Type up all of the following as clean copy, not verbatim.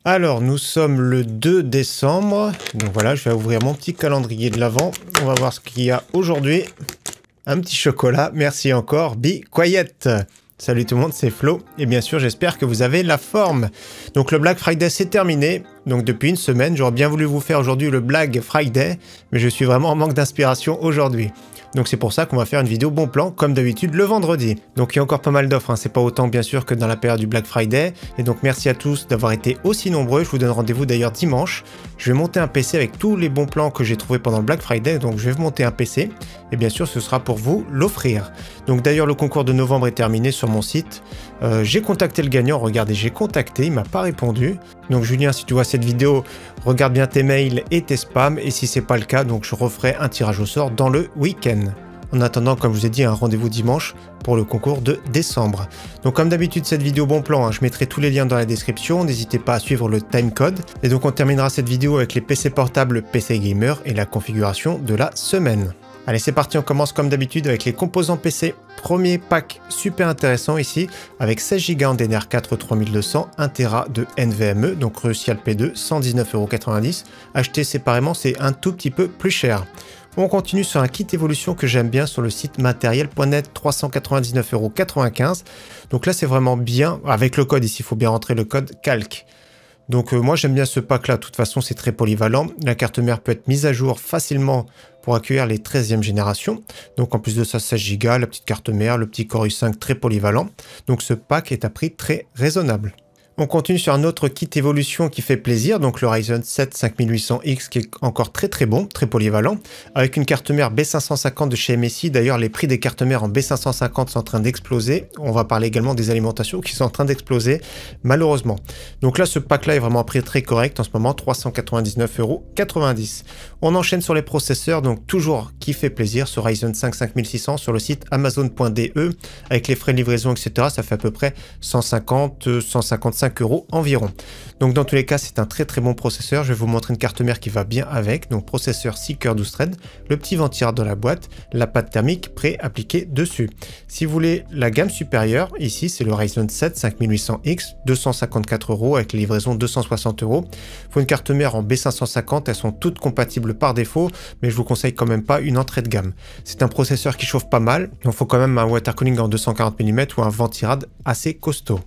Alors, nous sommes le 2 décembre. Donc voilà, je vais ouvrir mon petit calendrier de l'Avent. On va voir ce qu'il y a aujourd'hui. Un petit chocolat. Merci encore. Be quiet. Salut tout le monde, c'est Flo. Et bien sûr, j'espère que vous avez la forme. Donc le Black Friday, c'est terminé. Donc depuis une semaine, j'aurais bien voulu vous faire aujourd'hui le Black Friday. Mais je suis vraiment en manque d'inspiration aujourd'hui. Donc c'est pour ça qu'on va faire une vidéo bon plan, comme d'habitude, le vendredi. Donc il y a encore pas mal d'offres, hein. C'est pas autant bien sûr que dans la période du Black Friday. Et donc merci à tous d'avoir été aussi nombreux. Je vous donne rendez-vous d'ailleurs dimanche. Je vais monter un PC avec tous les bons plans que j'ai trouvés pendant le Black Friday. Donc je vais vous monter un PC. Et bien sûr, ce sera pour vous l'offrir. Donc d'ailleurs, le concours de novembre est terminé sur mon site. J'ai contacté le gagnant. Regardez, j'ai contacté, il m'a pas répondu. Donc Julien, si tu vois cette vidéo, regarde bien tes mails et tes spams. Et si c'est pas le cas, donc je referai un tirage au sort dans le week-end. En attendant, comme je vous ai dit, un rendez-vous dimanche pour le concours de décembre. Donc comme d'habitude, cette vidéo bon plan, hein, je mettrai tous les liens dans la description. N'hésitez pas à suivre le timecode. Et donc on terminera cette vidéo avec les PC portables, PC gamer et la configuration de la semaine. Allez, c'est parti, on commence comme d'habitude avec les composants PC. Premier pack super intéressant ici, avec 16 Go en DDR4 3200, 1 Tera de NVMe, donc Crucial P2, 119,90 €. Acheter séparément, c'est un tout petit peu plus cher. On continue sur un kit évolution que j'aime bien sur le site matériel.net, 399,95 €. Donc là, c'est vraiment bien. Avec le code ici, il faut bien rentrer le code CALC. Donc moi j'aime bien ce pack là, de toute façon c'est très polyvalent. La carte mère peut être mise à jour facilement pour accueillir les 13e générations. Donc en plus de ça, 16 Go, la petite carte mère, le petit Core i5 très polyvalent. Donc ce pack est à prix très raisonnable. On continue sur un autre kit évolution qui fait plaisir, donc le Ryzen 7 5800X qui est encore très bon, très polyvalent, avec une carte mère B550 de chez MSI. D'ailleurs, les prix des cartes mères en B550 sont en train d'exploser. On va parler également des alimentations qui sont en train d'exploser, malheureusement. Donc là, ce pack-là est vraiment à prix très correct en ce moment, 399,90 €. On enchaîne sur les processeurs, donc toujours qui fait plaisir, ce Ryzen 5 5600 sur le site amazon.de, avec les frais de livraison, etc. Ça fait à peu près 150-155 € environ. Donc dans tous les cas, c'est un très bon processeur. Je vais vous montrer une carte mère qui va bien avec. Donc processeur 6 cœurs 12 threads, le petit ventirateur dans la boîte, la pâte thermique pré-appliquée dessus. Si vous voulez la gamme supérieure, ici c'est le Ryzen 7 5800X, 254 € avec les livraisons 260 €. Il faut une carte mère en B550, elles sont toutes compatibles par défaut, mais je vous conseille quand même pas une entrée de gamme. C'est un processeur qui chauffe pas mal, donc il faut quand même un water cooling en 240 mm ou un ventirad assez costaud.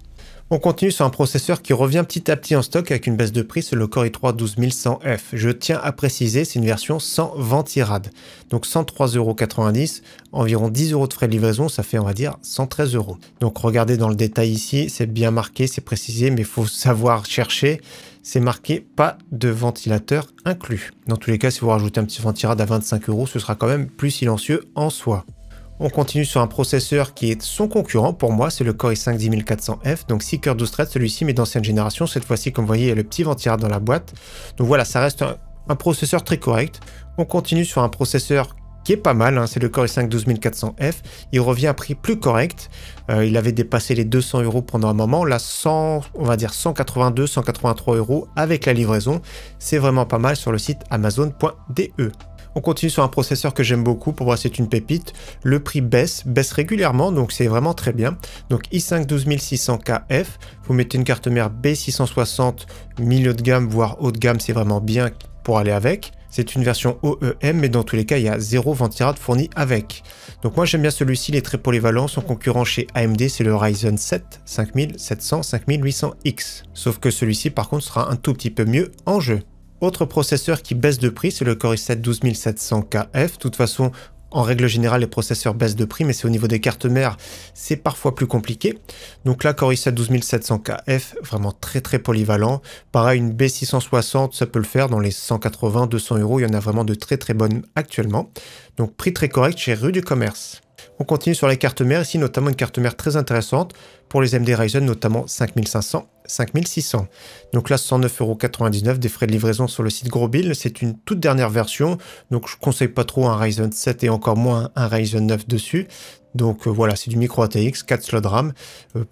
On continue sur un processeur qui revient petit à petit en stock avec une baisse de prix, c'est le Core i3 12100F. Je tiens à préciser, c'est une version sans ventirad. Donc 103,90 €, environ 10 € de frais de livraison, ça fait on va dire 113 €. Donc regardez dans le détail ici, c'est bien marqué, c'est précisé, mais il faut savoir chercher. C'est marqué pas de ventilateur inclus. Dans tous les cas, si vous rajoutez un petit ventirad à 25 €, ce sera quand même plus silencieux en soi. On continue sur un processeur qui est son concurrent pour moi, c'est le Core i5 10400F, donc 6 cœurs 12 threads, celui-ci mais d'ancienne génération. Cette fois-ci, comme vous voyez, il y a le petit ventirateur dans la boîte. Donc voilà, ça reste un processeur très correct. On continue sur un processeur qui est pas mal, hein, c'est le Core i5 12400F. Il revient à prix plus correct. Il avait dépassé les 200 € pendant un moment. Là, on va dire 182-183 € avec la livraison. C'est vraiment pas mal sur le site amazon.de. On continue sur un processeur que j'aime beaucoup, pour moi c'est une pépite. Le prix baisse régulièrement, donc c'est vraiment très bien. Donc i5 12600KF, vous mettez une carte mère B660, milieu de gamme, voire haut de gamme, c'est vraiment bien pour aller avec. C'est une version OEM, mais dans tous les cas, il y a 0 ventirad fourni avec. Donc moi j'aime bien celui-ci, il est très polyvalent. Son concurrent chez AMD, c'est le Ryzen 7 5700-5800X. Sauf que celui-ci, par contre, sera un tout petit peu mieux en jeu. Autre processeur qui baisse de prix, c'est le Core i7 12700KF. De toute façon, en règle générale, les processeurs baissent de prix, mais c'est au niveau des cartes mères, c'est parfois plus compliqué. Donc là, Core i7 12700KF, vraiment très polyvalent. Pareil, une B660, ça peut le faire dans les 180-200 €. Il y en a vraiment de très bonnes actuellement. Donc prix très correct chez Rue du Commerce. On continue sur les cartes mères, ici notamment une carte mère très intéressante pour les AMD Ryzen, notamment 5500, 5600. Donc là, 109,99 €, des frais de livraison sur le site Grosbuild. C'est une toute dernière version, donc je ne conseille pas trop un Ryzen 7 et encore moins un Ryzen 9 dessus. Donc voilà, c'est du micro ATX, 4 slots de RAM.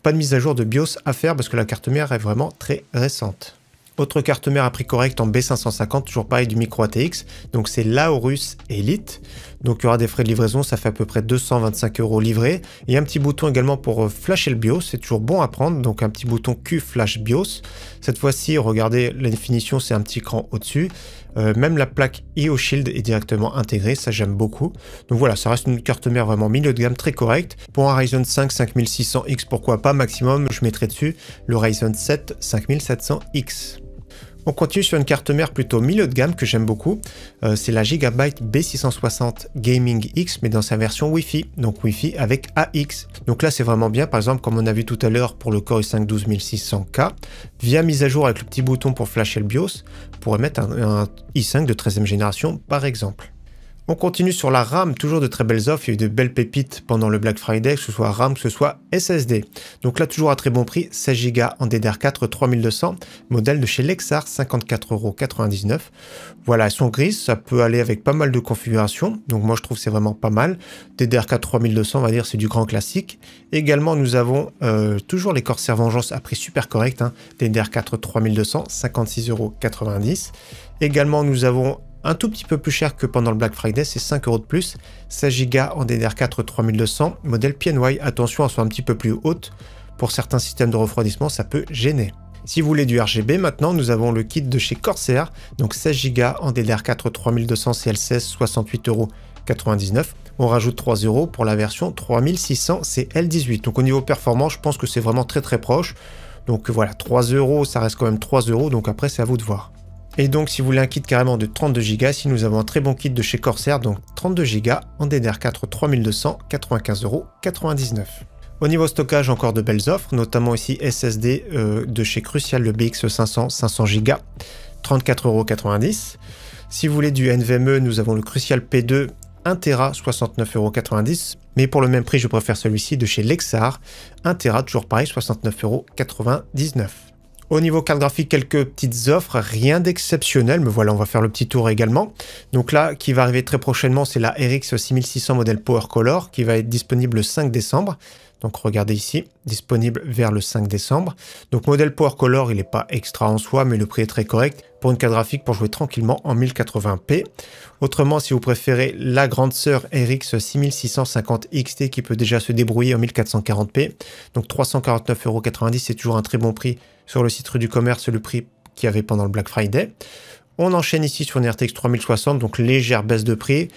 Pas de mise à jour de BIOS à faire parce que la carte mère est vraiment très récente. Autre carte mère à prix correct en B550, toujours pareil du micro ATX, donc c'est l'Aorus Elite. Donc il y aura des frais de livraison, ça fait à peu près 225 € livrés. Et un petit bouton également pour flasher le BIOS, c'est toujours bon à prendre. Donc un petit bouton Q Flash BIOS. Cette fois-ci, regardez la définition, c'est un petit cran au-dessus. Même la plaque IO Shield est directement intégrée, ça j'aime beaucoup. Donc voilà, ça reste une carte mère vraiment milieu de gamme très correcte. Pour un Ryzen 5 5600X, pourquoi pas, maximum, je mettrai dessus le Ryzen 7 5700X. On continue sur une carte mère plutôt milieu de gamme que j'aime beaucoup. C'est la Gigabyte B660 Gaming X, mais dans sa version Wi-Fi. Donc Wi-Fi avec AX. Donc là, c'est vraiment bien. Par exemple, comme on a vu tout à l'heure pour le Core i5 12600K, via mise à jour avec le petit bouton pour flasher le BIOS, on pourrait mettre un i5 de 13e génération, par exemple. On continue sur la RAM, toujours de très belles offres, il y a eu de belles pépites pendant le Black Friday, que ce soit RAM, que ce soit SSD. Donc là, toujours à très bon prix, 16 Go en DDR4 3200, modèle de chez Lexar, 54,99 €. Voilà, elles sont grises, ça peut aller avec pas mal de configurations, donc moi je trouve que c'est vraiment pas mal. DDR4 3200, on va dire, c'est du grand classique. Également, nous avons toujours les Corsair Vengeance à prix super correct, hein, DDR4 3200, 56,90 €. Également, nous avons un tout petit peu plus cher que pendant le Black Friday, c'est 5 € de plus, 16 Go en DDR4 3200, modèle PNY, attention, elles sont un petit peu plus hautes, pour certains systèmes de refroidissement, ça peut gêner. Si vous voulez du RGB, maintenant, nous avons le kit de chez Corsair, donc 16 Go en DDR4 3200 CL16, 68,99 €. On rajoute 3 € pour la version 3600 CL18, donc au niveau performance, je pense que c'est vraiment très proche, donc voilà, 3 €, ça reste quand même 3 €, donc après, c'est à vous de voir. Et donc, si vous voulez un kit carrément de 32 Go, ici nous avons un très bon kit de chez Corsair, donc 32 Go en DDR4 3200, 95,99 €. Au niveau stockage, encore de belles offres, notamment ici SSD de chez Crucial, le BX500, 500 Go, 34,90 €. Si vous voulez du NVMe, nous avons le Crucial P2, 1 Tera, 69,90 €. Mais pour le même prix, je préfère celui-ci de chez Lexar, 1 Tera, toujours pareil, 69,99 €. Au niveau carte graphique, quelques petites offres, rien d'exceptionnel, mais voilà, on va faire le petit tour également. Donc là, qui va arriver très prochainement, c'est la RX 6600 modèle Power Color, qui va être disponible le 5 décembre. Donc regardez ici, disponible vers le 5 décembre. Donc modèle Power Color, il n'est pas extra en soi, mais le prix est très correct pour une carte graphique pour jouer tranquillement en 1080p. Autrement, si vous préférez la grande sœur RX 6650 XT qui peut déjà se débrouiller en 1440p, donc 349,90 €, c'est toujours un très bon prix sur le site Rue du Commerce, le prix qu'il y avait pendant le Black Friday. On enchaîne ici sur une RTX 3060, donc légère baisse de prix.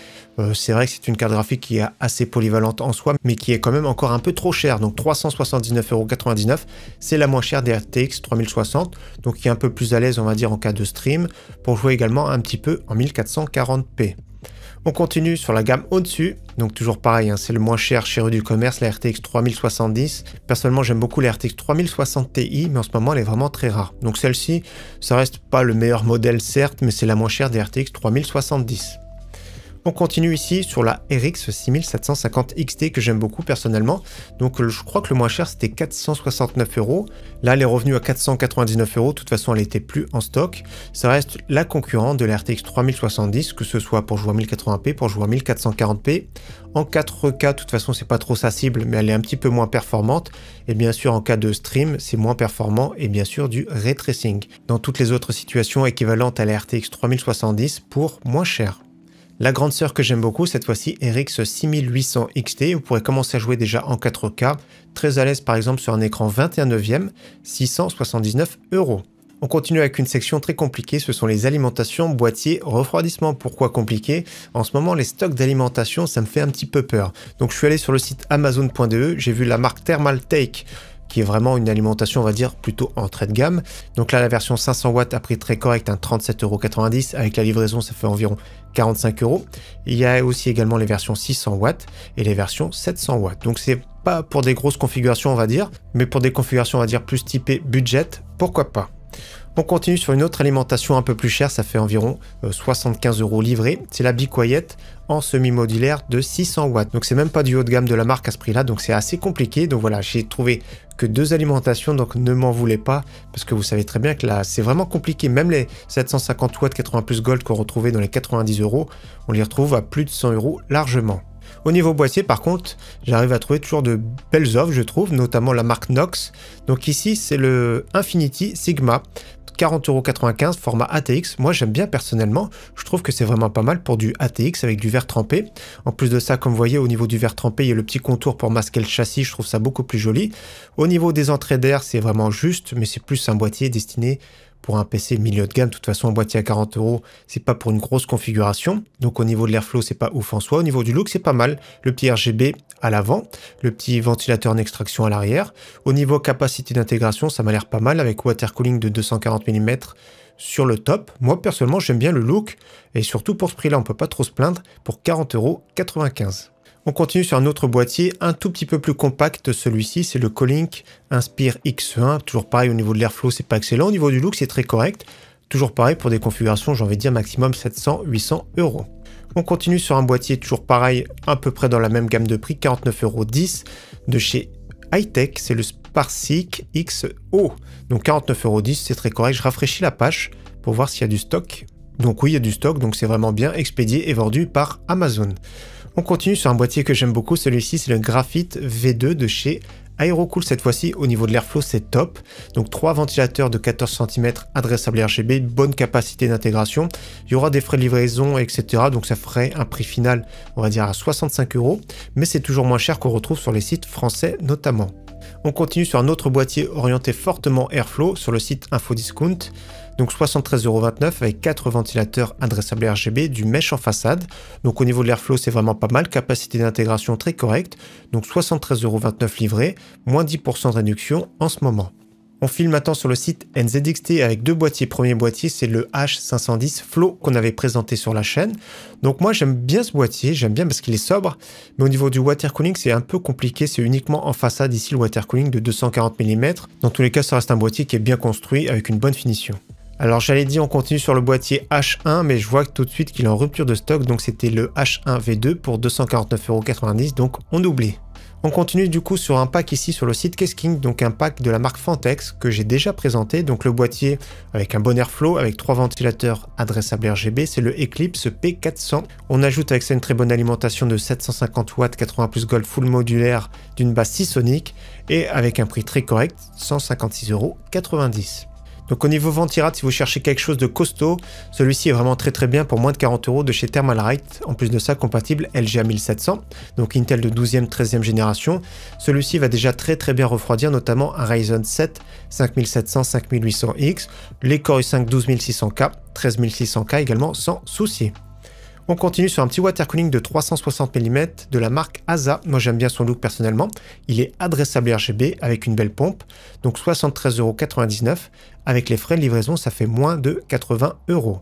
C'est vrai que c'est une carte graphique qui est assez polyvalente en soi, mais qui est quand même encore un peu trop chère. Donc 379,99 €, c'est la moins chère des RTX 3060, donc qui est un peu plus à l'aise, on va dire, en cas de stream, pour jouer également un petit peu en 1440p. On continue sur la gamme au-dessus, donc toujours pareil, hein, c'est le moins cher chez Rue du Commerce, la RTX 3070. Personnellement, j'aime beaucoup la RTX 3060 Ti, mais en ce moment, elle est vraiment très rare. Donc celle-ci, ça reste pas le meilleur modèle, certes, mais c'est la moins chère des RTX 3070. On continue ici sur la RX 6750 XT que j'aime beaucoup personnellement. Donc je crois que le moins cher c'était 469 €. Là elle est revenue à 499 €. De toute façon elle n'était plus en stock. Ça reste la concurrente de la RTX 3070, que ce soit pour jouer en 1080p, pour jouer en 1440p. En 4K, de toute façon c'est pas trop sa cible, mais elle est un petit peu moins performante. Et bien sûr en cas de stream c'est moins performant et bien sûr du ray tracing. Dans toutes les autres situations équivalentes à la RTX 3070 pour moins cher. La grande sœur que j'aime beaucoup, cette fois-ci RX 6800 XT, vous pourrez commencer à jouer déjà en 4K, très à l'aise par exemple sur un écran 21/9, 679 €. On continue avec une section très compliquée, ce sont les alimentations, boîtiers, refroidissement. Pourquoi compliqué? En ce moment, les stocks d'alimentation, ça me fait un petit peu peur. Donc je suis allé sur le site amazon.de, j'ai vu la marque Thermaltake, qui est vraiment une alimentation, on va dire, plutôt entrée de gamme. Donc là, la version 500 watts à prix très correct, 37,90 €. Avec la livraison, ça fait environ 45 €. Il y a aussi également les versions 600 watts et les versions 700 watts. Donc c'est pas pour des grosses configurations, on va dire, mais pour des configurations, on va dire, plus typées budget, pourquoi pas. On continue sur une autre alimentation un peu plus chère, ça fait environ 75 € livré. C'est la Be Quiet en semi-modulaire de 600 watts. Donc c'est même pas du haut de gamme de la marque à ce prix-là, donc c'est assez compliqué. Donc voilà, j'ai trouvé que 2 alimentations, donc ne m'en voulez pas, parce que vous savez très bien que là, c'est vraiment compliqué. Même les 750 watts 80 plus Gold qu'on retrouvait dans les 90 €, on les retrouve à plus de 100 € largement. Au niveau boîtier, par contre, j'arrive à trouver toujours de belles offres, je trouve, notamment la marque Nox. Donc ici, c'est le Infinity Sigma, 40,95 €, format ATX. Moi j'aime bien personnellement, je trouve que c'est vraiment pas mal pour du ATX avec du verre trempé. En plus de ça, comme vous voyez, au niveau du verre trempé, il y a le petit contour pour masquer le châssis, je trouve ça beaucoup plus joli. Au niveau des entrées d'air, c'est vraiment juste, mais c'est plus un boîtier destiné pour un PC milieu de gamme. De toute façon, un boîtier à 40 €, c'est pas pour une grosse configuration. Donc au niveau de l'airflow, c'est pas ouf en soi. Au niveau du look, c'est pas mal. Le petit RGB à l'avant, le petit ventilateur d'extraction à l'arrière. Au niveau capacité d'intégration, ça m'a l'air pas mal avec water cooling de 240 mm sur le top. Moi, personnellement, j'aime bien le look et surtout pour ce prix-là, on peut pas trop se plaindre pour 40,95 €. On continue sur un autre boîtier, un tout petit peu plus compact, celui-ci, c'est le Colink Inspire X1. Toujours pareil, au niveau de l'airflow, c'est pas excellent. Au niveau du look, c'est très correct. Toujours pareil pour des configurations, j'ai envie de dire maximum 700-800 €. On continue sur un boîtier, toujours pareil, à peu près dans la même gamme de prix, 49,10 € de chez Hightech. C'est le Sparsic XO. Donc 49,10 €, c'est très correct. Je rafraîchis la page pour voir s'il y a du stock. Donc oui, il y a du stock, donc c'est vraiment bien expédié et vendu par Amazon. On continue sur un boîtier que j'aime beaucoup, celui-ci c'est le Graphite V2 de chez Aerocool. Cette fois-ci au niveau de l'airflow c'est top. Donc 3 ventilateurs de 14 cm adressables RGB, bonne capacité d'intégration. Il y aura des frais de livraison etc. Donc ça ferait un prix final on va dire à 65 €. Mais c'est toujours moins cher qu'on retrouve sur les sites français notamment. On continue sur un autre boîtier orienté fortement airflow sur le site Infodiscount. Donc 73,29 € avec 4 ventilateurs adressables RGB, du mesh en façade. Donc au niveau de l'airflow, c'est vraiment pas mal. Capacité d'intégration très correcte. Donc 73,29 € livré, moins 10% de réduction en ce moment. On file maintenant sur le site NZXT avec deux boîtiers. Premier boîtier, c'est le H510 Flow qu'on avait présenté sur la chaîne. Donc moi, j'aime bien ce boîtier, j'aime bien parce qu'il est sobre. Mais au niveau du water cooling, c'est un peu compliqué. C'est uniquement en façade ici le water cooling de 240 mm. Dans tous les cas, ça reste un boîtier qui est bien construit avec une bonne finition. Alors j'allais dire on continue sur le boîtier H1 mais je vois tout de suite qu'il est en rupture de stock, donc c'était le H1 V2 pour 249,90 €, donc on oublie. On continue du coup sur un pack ici sur le site Kesking, donc un pack de la marque Fantex que j'ai déjà présenté. Donc le boîtier avec un bon airflow avec 3 ventilateurs adressables RGB, c'est le Eclipse P400. On ajoute avec ça une très bonne alimentation de 750 watts 80 plus Gold full modulaire d'une base Seasonic et avec un prix très correct, 156,90 €. Donc au niveau ventirad, si vous cherchez quelque chose de costaud, celui-ci est vraiment très bien pour moins de 40 € de chez Thermalright. En plus de ça, compatible LGA 1700, donc Intel de 12e, 13e génération. Celui-ci va déjà très bien refroidir, notamment un Ryzen 7 5700, 5800X, les Core i5 12600K, 13600K également sans souci. On continue sur un petit water cooling de 360 mm de la marque Asa. Moi j'aime bien son look personnellement. Il est adressable RGB avec une belle pompe. Donc 73,99 €. Avec les frais de livraison, ça fait moins de 80 €.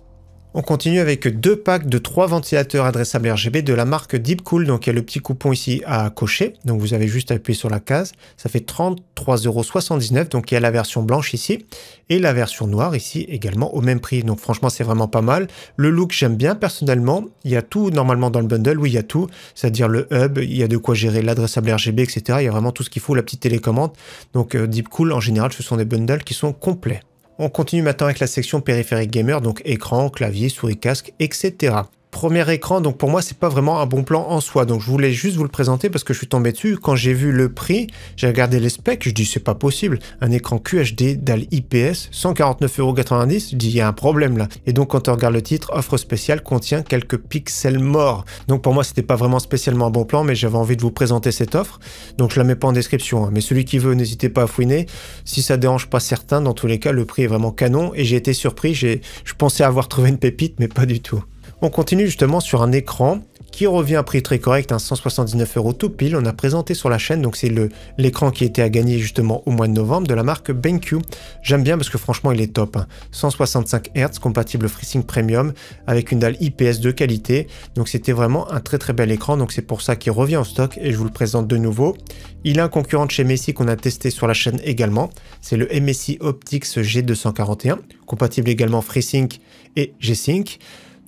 On continue avec deux packs de 3 ventilateurs adressables RGB de la marque Deepcool. Donc il y a le petit coupon ici à cocher. Donc vous avez juste à appuyer sur la case. Ça fait 33,79 €. Donc il y a la version blanche ici et la version noire ici également au même prix. Donc franchement c'est vraiment pas mal. Le look j'aime bien personnellement. Il y a tout normalement dans le bundle. Oui il y a tout. C'est-à-dire le hub, il y a de quoi gérer l'adressable RGB etc. Il y a vraiment tout ce qu'il faut, la petite télécommande. Donc Deepcool en général ce sont des bundles qui sont complets. On continue maintenant avec la section périphérique gamer, donc écran, clavier, souris, casque, etc. Premier écran, donc pour moi c'est pas vraiment un bon plan en soi, donc je voulais juste vous le présenter parce que je suis tombé dessus. Quand j'ai vu le prix, j'ai regardé les specs, je dis c'est pas possible, un écran QHD dalle IPS, 149,90 €, je dis il y a un problème là. Et donc quand on regarde le titre, offre spéciale contient quelques pixels morts. Donc pour moi c'était pas vraiment spécialement un bon plan, mais j'avais envie de vous présenter cette offre, donc je la mets pas en description, hein. Mais celui qui veut n'hésitez pas à fouiner, si ça dérange pas certains, dans tous les cas le prix est vraiment canon et j'ai été surpris, je pensais avoir trouvé une pépite mais pas du tout. On continue justement sur un écran qui revient à prix très correct, 179 € tout pile. On a présenté sur la chaîne, donc c'est l'écran qui était à gagner justement au mois de novembre de la marque BenQ. J'aime bien parce que franchement il est top, hein. 165 Hz, compatible FreeSync Premium avec une dalle IPS de qualité. Donc c'était vraiment un très bel écran, donc c'est pour ça qu'il revient en stock et je vous le présente de nouveau. Il a un concurrent de chez MSI qu'on a testé sur la chaîne également. C'est le MSI Optix G241, compatible également FreeSync et G-Sync.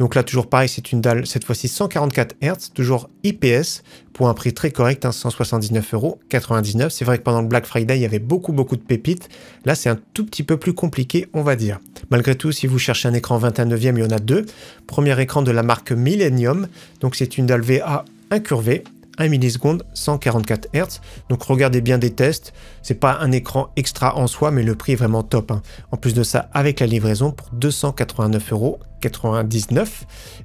Donc là, toujours pareil, c'est une dalle, cette fois-ci 144 Hz, toujours IPS, pour un prix très correct, 179,99 €. C'est vrai que pendant le Black Friday, il y avait beaucoup de pépites. Là, c'est un tout petit peu plus compliqué, on va dire. Malgré tout, si vous cherchez un écran 21/9, il y en a deux. Premier écran de la marque Millennium. Donc c'est une dalle VA incurvée, 1 milliseconde, 144 Hz. Donc regardez bien des tests. C'est pas un écran extra en soi, mais le prix est vraiment top, hein. En plus de ça, avec la livraison pour 289,99 €.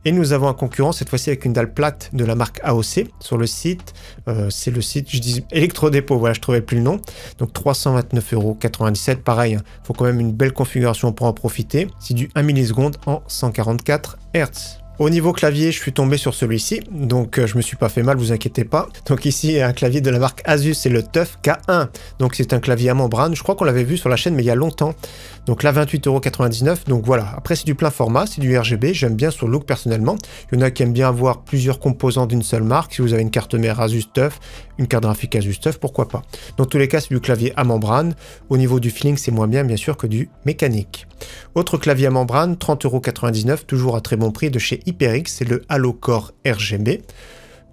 Et nous avons un concurrent, cette fois-ci avec une dalle plate de la marque AOC sur le site. C'est le site, je dis Electrodépôt, voilà, je trouvais plus le nom. Donc 329,97 €. Pareil, il faut quand même une belle configuration pour en profiter. C'est du 1 milliseconde en 144 Hz. Au niveau clavier, je suis tombé sur celui-ci, donc je me suis pas fait mal, vous inquiétez pas. Donc ici, un clavier de la marque Asus, c'est le TUF K1. Donc c'est un clavier à membrane, je crois qu'on l'avait vu sur la chaîne, mais il y a longtemps. Donc là, 28,99 €. Donc voilà, après c'est du plein format, c'est du RGB, j'aime bien ce look personnellement. Il y en a qui aiment bien avoir plusieurs composants d'une seule marque. Si vous avez une carte mère Asus TUF, une carte graphique Asus TUF, pourquoi pas. Dans tous les cas, c'est du clavier à membrane. Au niveau du feeling, c'est moins bien sûr que du mécanique. Autre clavier à membrane, 30,99 €, toujours à très bon prix de chez HyperX, c'est le Halo Core RGB.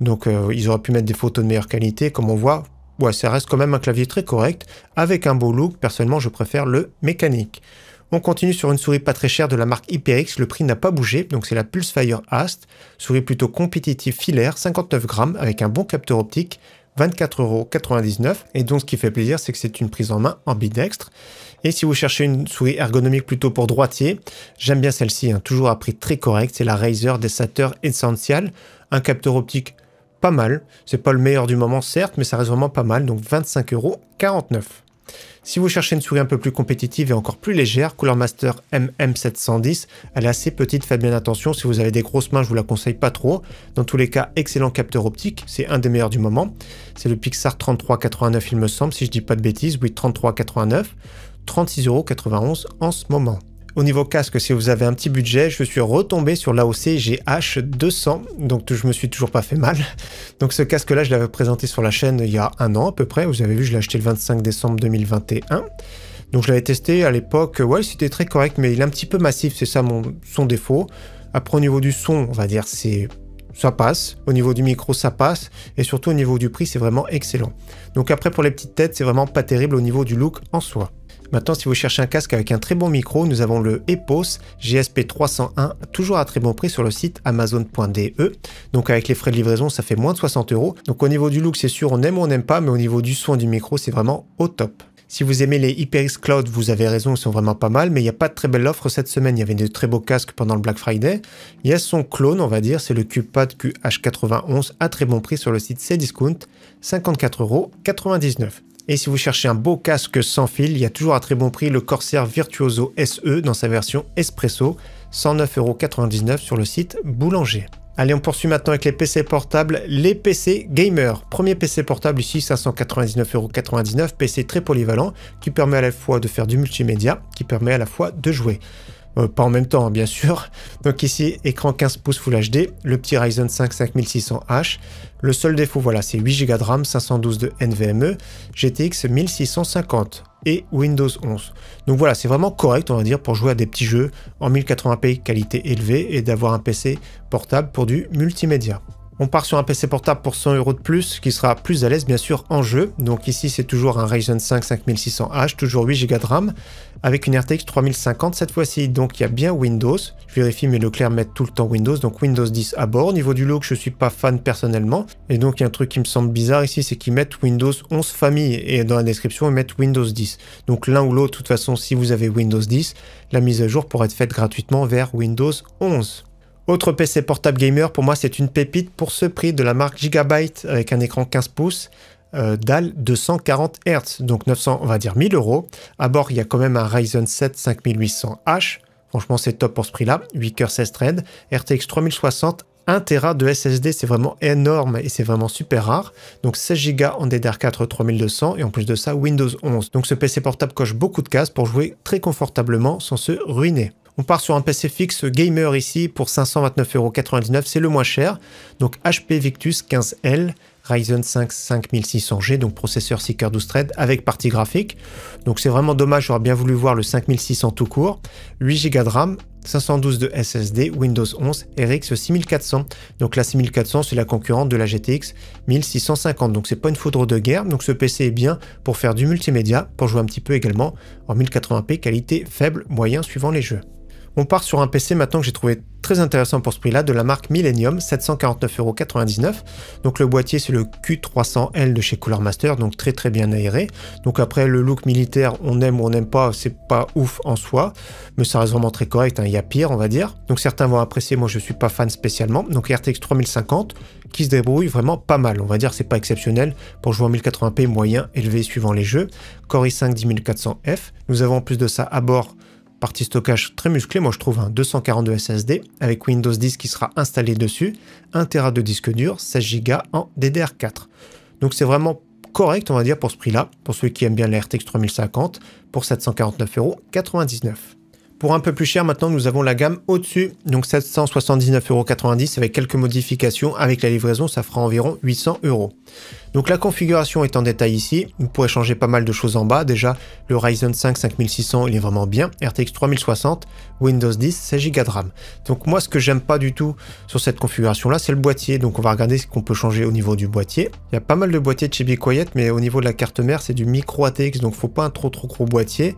Donc ils auraient pu mettre des photos de meilleure qualité, comme on voit. Ouais, ça reste quand même un clavier très correct, avec un beau look. Personnellement, je préfère le mécanique. On continue sur une souris pas très chère de la marque HyperX, le prix n'a pas bougé, donc c'est la Pulsefire Ast, souris plutôt compétitive filaire, 59 grammes, avec un bon capteur optique, 24,99 €. Et donc ce qui fait plaisir, c'est que c'est une prise en main ambidextre. Et si vous cherchez une souris ergonomique plutôt pour droitier, j'aime bien celle-ci, hein, toujours à prix très correct, c'est la Razer Desater Essential, un capteur optique pas mal, c'est pas le meilleur du moment certes, mais ça reste vraiment pas mal, donc 25,49 €. Si vous cherchez une souris un peu plus compétitive et encore plus légère, Cooler Master MM710, elle est assez petite, faites bien attention, si vous avez des grosses mains, je vous la conseille pas trop. Dans tous les cas, excellent capteur optique, c'est un des meilleurs du moment. C'est le Pixar 3389 il me semble, si je dis pas de bêtises, oui 3389, 36,91 € en ce moment. Au niveau casque, si vous avez un petit budget, je suis retombé sur l'AOC GH200, donc je me suis toujours pas fait mal. Donc ce casque-là, je l'avais présenté sur la chaîne il y a un an à peu près. Vous avez vu, je l'ai acheté le 25 décembre 2021. Donc je l'avais testé à l'époque, ouais, c'était très correct, mais il est un petit peu massif, c'est ça son défaut. Après, au niveau du son, on va dire, ça passe. Au niveau du micro, ça passe. Et surtout, au niveau du prix, c'est vraiment excellent. Donc après, pour les petites têtes, c'est vraiment pas terrible au niveau du look en soi. Maintenant, si vous cherchez un casque avec un très bon micro, nous avons le Epos GSP301, toujours à très bon prix sur le site amazon.de. Donc avec les frais de livraison, ça fait moins de 60 €. Donc au niveau du look, c'est sûr, on aime ou on n'aime pas, mais au niveau du son et du micro, c'est vraiment au top. Si vous aimez les HyperX Cloud, vous avez raison, ils sont vraiment pas mal, mais il n'y a pas de très belle offre cette semaine. Il y avait de très beaux casques pendant le Black Friday. Il y a son clone, on va dire, c'est le CubePad QH91 à très bon prix sur le site Cdiscount, 54,99 €. Et si vous cherchez un beau casque sans fil, il y a toujours à très bon prix le Corsair Virtuoso SE dans sa version Espresso, 109,99 € sur le site Boulanger. Allez, on poursuit maintenant avec les PC portables, les PC gamer. Premier PC portable ici, 599,99 €, PC très polyvalent, qui permet à la fois de faire du multimédia, qui permet à la fois de jouer. Pas en même temps, hein, bien sûr. Donc ici, écran 15 pouces Full HD, le petit Ryzen 5 5600H. Le seul défaut, voilà, c'est 8 Go de RAM, 512 de NVMe, GTX 1650 et Windows 11. Donc voilà, c'est vraiment correct, on va dire, pour jouer à des petits jeux en 1080p qualité élevée et d'avoir un PC portable pour du multimédia. On part sur un PC portable pour 100 € de plus, qui sera plus à l'aise bien sûr en jeu. Donc ici c'est toujours un Ryzen 5 5600H, toujours 8 Go de RAM, avec une RTX 3050 cette fois-ci. Donc il y a bien Windows, je vérifie mais Leclerc met tout le temps Windows, donc Windows 10 à bord. Au niveau du look, je suis pas fan personnellement. Et donc il y a un truc qui me semble bizarre ici, c'est qu'ils mettent Windows 11 famille, et dans la description ils mettent Windows 10. Donc l'un ou l'autre, de toute façon, si vous avez Windows 10, la mise à jour pourra être faite gratuitement vers Windows 11. Autre PC portable gamer, pour moi c'est une pépite pour ce prix de la marque Gigabyte avec un écran 15 pouces, dalle 240 Hz, donc 900, on va dire 1000 €. À bord, il y a quand même un Ryzen 7 5800H, franchement c'est top pour ce prix-là, 8 cœurs 16 threads, RTX 3060, 1 Tera de SSD, c'est vraiment énorme et c'est vraiment super rare. Donc 16 Go en DDR4 3200 et en plus de ça Windows 11. Donc ce PC portable coche beaucoup de cases pour jouer très confortablement sans se ruiner. On part sur un PC fixe gamer ici pour 529,99 €, c'est le moins cher. Donc HP Victus 15L, Ryzen 5 5600G, donc processeur 6 cœurs 12 threads avec partie graphique. Donc c'est vraiment dommage, j'aurais bien voulu voir le 5600 tout court. 8 Go de RAM, 512 de SSD, Windows 11, RX 6400. Donc la 6400, c'est la concurrente de la GTX 1650. Donc c'est pas une foudre de guerre. Donc ce PC est bien pour faire du multimédia, pour jouer un petit peu également en 1080p, qualité faible, moyen suivant les jeux. On part sur un PC maintenant que j'ai trouvé très intéressant pour ce prix-là, de la marque Millennium, 749,99 €. Donc le boîtier, c'est le Q300L de chez Cooler Master, donc très très bien aéré. Donc après, le look militaire, on aime ou on n'aime pas, c'est pas ouf en soi, mais ça reste vraiment très correct, hein, il y a pire, on va dire. Donc certains vont apprécier, moi je suis pas fan spécialement. Donc RTX 3050, qui se débrouille vraiment pas mal, on va dire, c'est pas exceptionnel pour jouer en 1080p moyen élevé suivant les jeux. Core i5 10400F, nous avons en plus de ça à bord partie stockage très musclée, moi je trouve un 242 SSD avec Windows 10 qui sera installé dessus, 1 Tera de disque dur, 16 Go en DDR4. Donc c'est vraiment correct on va dire pour ce prix-là, pour ceux qui aiment bien la RTX 3050, pour 749,99 €. Pour un peu plus cher, maintenant, nous avons la gamme au-dessus, donc 779,90 € avec quelques modifications. Avec la livraison, ça fera environ 800 €. Donc la configuration est en détail ici. Vous pourrez changer pas mal de choses en bas. Déjà, le Ryzen 5 5600, il est vraiment bien. RTX 3060, Windows 10, 16 Go de RAM. Donc moi, ce que j'aime pas du tout sur cette configuration-là, c'est le boîtier. Donc on va regarder ce qu'on peut changer au niveau du boîtier. Il y a pas mal de boîtiers de chez Be Quiet, mais au niveau de la carte mère, c'est du micro ATX, donc faut pas un trop gros boîtier.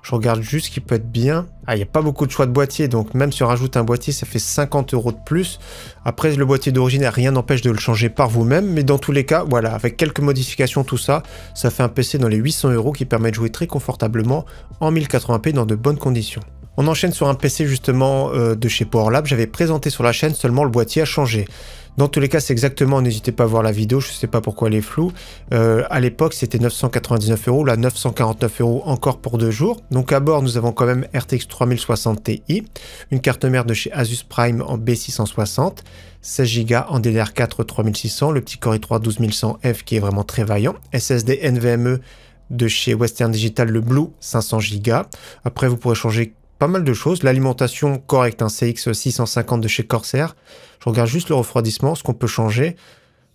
Je regarde juste ce qui peut être bien. Ah, il n'y a pas beaucoup de choix de boîtier, donc même si on rajoute un boîtier, ça fait 50 € de plus. Après, le boîtier d'origine, rien n'empêche de le changer par vous-même, mais dans tous les cas, voilà, avec quelques modifications, tout ça, ça fait un PC dans les 800 € qui permet de jouer très confortablement en 1080p dans de bonnes conditions. On enchaîne sur un PC justement de chez PowerLab. J'avais présenté sur la chaîne, seulement le boîtier a changé. Dans tous les cas, c'est exactement, n'hésitez pas à voir la vidéo, je ne sais pas pourquoi elle est floue. À l'époque, c'était 999 €, là 949 € encore pour 2 jours. Donc à bord, nous avons quand même RTX 3060 Ti, une carte mère de chez Asus Prime en B660, 16 Go en DDR4 3600, le petit Core i3 12100F qui est vraiment très vaillant, SSD NVMe de chez Western Digital, le Blue 500 Go. Après, vous pourrez changer pas mal de choses. L'alimentation correcte, un CX 650 de chez Corsair. Je regarde juste le refroidissement, ce qu'on peut changer.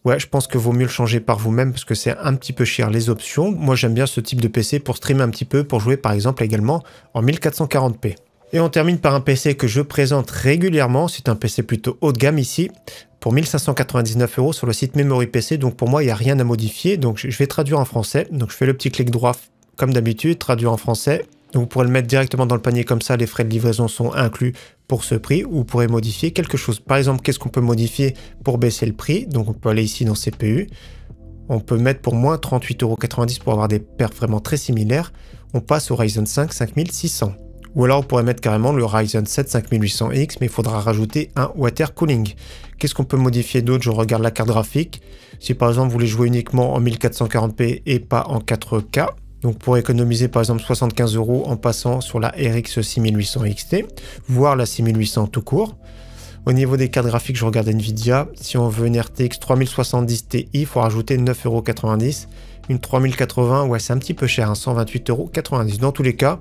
Ouais, je pense que vaut mieux le changer par vous-même parce que c'est un petit peu cher les options. Moi, j'aime bien ce type de PC pour streamer un petit peu, pour jouer par exemple également en 1440p. Et on termine par un PC que je présente régulièrement. C'est un PC plutôt haut de gamme ici, pour 1599 € sur le site Memory PC. Donc pour moi, il n'y a rien à modifier. Donc je vais traduire en français. Donc je fais le petit clic droit comme d'habitude, traduire en français. Donc vous pourrez le mettre directement dans le panier comme ça, les frais de livraison sont inclus pour ce prix, ou vous pourrez modifier quelque chose. Par exemple, qu'est-ce qu'on peut modifier pour baisser le prix? Donc on peut aller ici dans CPU, on peut mettre pour moins 38,90 € pour avoir des perfs vraiment très similaires. On passe au Ryzen 5 5600. Ou alors on pourrait mettre carrément le Ryzen 7 5800X, mais il faudra rajouter un water cooling. Qu'est-ce qu'on peut modifier d'autre? Je regarde la carte graphique. Si par exemple vous voulez jouer uniquement en 1440p et pas en 4K, donc pour économiser par exemple 75 € en passant sur la RX 6800 XT, voire la 6800 tout court. Au niveau des cartes graphiques, je regarde Nvidia. Si on veut une RTX 3070 Ti, il faut rajouter 9,90 €. Une 3080, ouais c'est un petit peu cher, hein, 128,90 €. Dans tous les cas,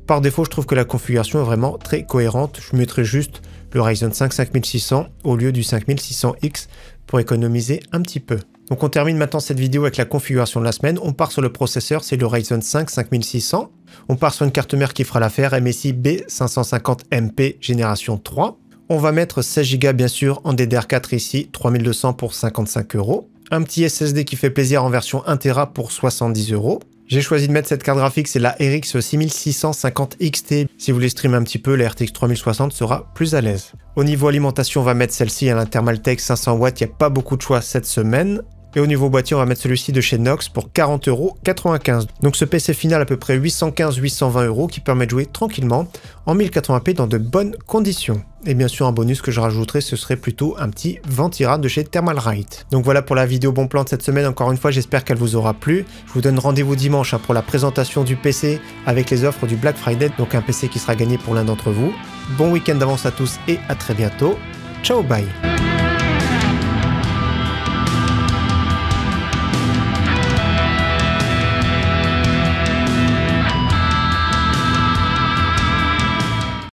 par défaut, je trouve que la configuration est vraiment très cohérente. Je mettrai juste le Ryzen 5 5600 au lieu du 5600X pour économiser un petit peu. Donc on termine maintenant cette vidéo avec la configuration de la semaine. On part sur le processeur, c'est le Ryzen 5 5600. On part sur une carte mère qui fera l'affaire, MSI B550MP génération 3. On va mettre 16 Go bien sûr en DDR4 ici, 3200 pour 55 €. Un petit SSD qui fait plaisir en version 1 Tera pour 70 €. J'ai choisi de mettre cette carte graphique, c'est la RX 6650 XT. Si vous voulez streamer un petit peu, la RTX 3060 sera plus à l'aise. Au niveau alimentation, on va mettre celle-ci à l'Intermaltech 500 watts, il n'y a pas beaucoup de choix cette semaine. Et au niveau boîtier, on va mettre celui-ci de chez Nox pour 40,95 €. Donc ce PC final à peu près 815-820 € qui permet de jouer tranquillement en 1080p dans de bonnes conditions. Et bien sûr, un bonus que je rajouterai, ce serait plutôt un petit Ventira de chez Thermalright. Donc voilà pour la vidéo bon plan de cette semaine. Encore une fois, j'espère qu'elle vous aura plu. Je vous donne rendez-vous dimanche pour la présentation du PC avec les offres du Black Friday. Donc un PC qui sera gagné pour l'un d'entre vous. Bon week-end d'avance à tous et à très bientôt. Ciao, bye!